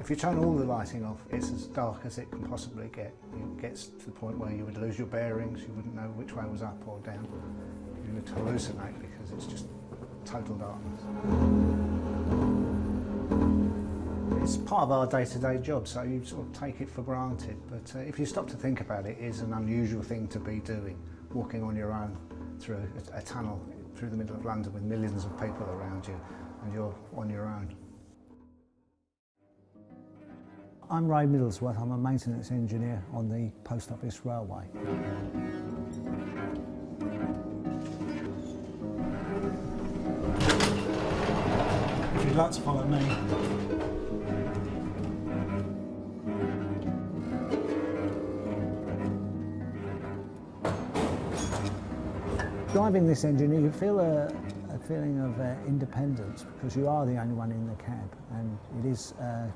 If you turn all the lighting off, it's as dark as it can possibly get. It gets to the point where you would lose your bearings, you wouldn't know which way was up or down. You would hallucinate because it's just total darkness. It's part of our day-to-day job, so you sort of take it for granted, but if you stop to think about it, it is an unusual thing to be doing, walking on your own through a tunnel through the middle of London with millions of people around you, and you're on your own. I'm Ray Middlesworth, I'm a maintenance engineer on the Post Office Railway. If you'd like to follow me. Driving this engine, you feel a feeling of independence because you are the only one in the cab, and it is a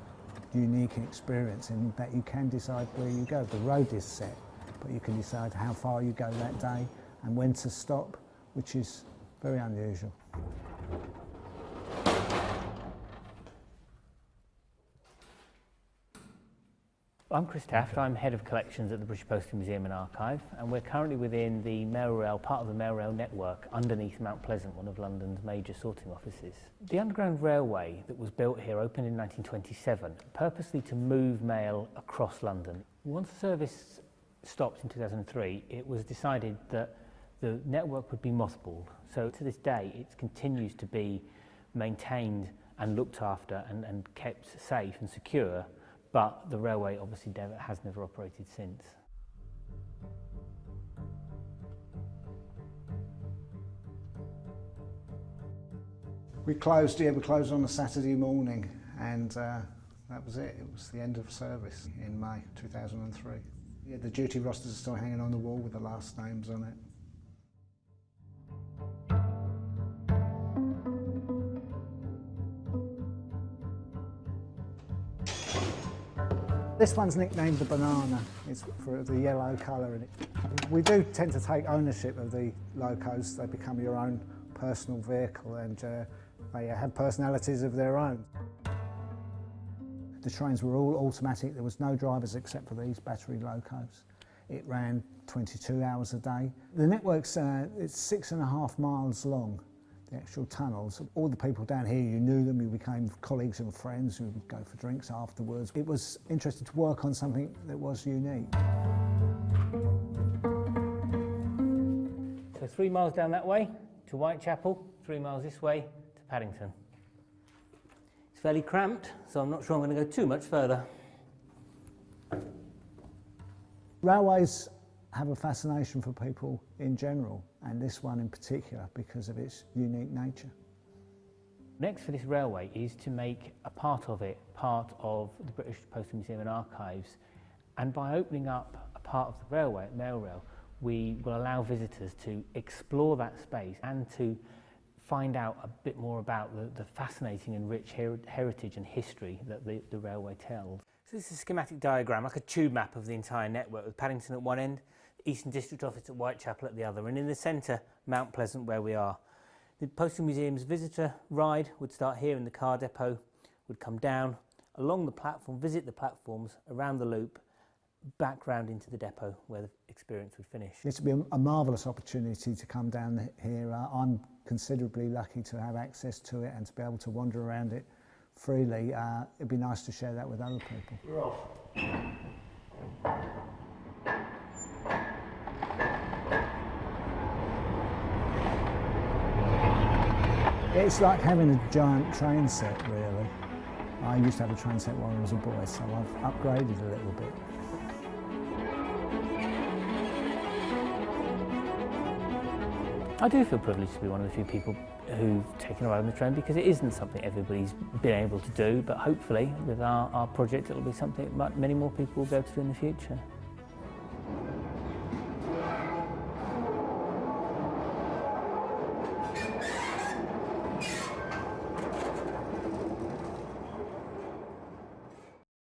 unique experience in that you can decide where you go. The road is set, but you can decide how far you go that day and when to stop, which is very unusual. I'm Chris Taft, I'm Head of Collections at the British Postal Museum and Archive, and we're currently within the Mail Rail, part of the Mail Rail network underneath Mount Pleasant, one of London's major sorting offices. The Underground Railway that was built here opened in 1927, purposely to move mail across London. Once the service stopped in 2003, it was decided that the network would be mothballed. So to this day, it continues to be maintained and looked after and kept safe and secure, but the railway obviously has never operated since. We closed on a Saturday morning, and that was it. It was the end of service in May 2003. Yeah, the duty rosters are still hanging on the wall with the last names on it. This one's nicknamed the Banana. It's for the yellow colour in it. We do tend to take ownership of the locos. They become your own personal vehicle, and they have personalities of their own. The trains were all automatic. There was no drivers except for these battery locos. It ran 22 hours a day. The network's it's 6.5 miles long. The actual tunnels. All the people down here, you knew them, you became colleagues and friends, you would go for drinks afterwards. It was interesting to work on something that was unique. So 3 miles down that way to Whitechapel, 3 miles this way to Paddington. It's fairly cramped, so I'm not sure I'm going to go too much further. Railways have a fascination for people in general, and this one in particular because of its unique nature. Next for this railway is to make a part of it part of the British Postal Museum and Archives, and by opening up a part of the railway at Mail Rail, we will allow visitors to explore that space and to find out a bit more about the fascinating and rich heritage and history that the railway tells. So this is a schematic diagram, like a tube map of the entire network, with Paddington at one end, Eastern District Office at Whitechapel at the other, and in the centre, Mount Pleasant, where we are. The Postal Museum's visitor ride would start here in the car depot, would come down along the platform, visit the platforms, around the loop, back round into the depot where the experience would finish. This would be a marvellous opportunity to come down here. I'm considerably lucky to have access to it and to be able to wander around it freely. It'd be nice to share that with other people. We're off. It's like having a giant train set, really. I used to have a train set while I was a boy, so I've upgraded a little bit. I do feel privileged to be one of the few people who've taken a ride on the train, because it isn't something everybody's been able to do, but hopefully with our project it'll be something that many more people will be able to do in the future.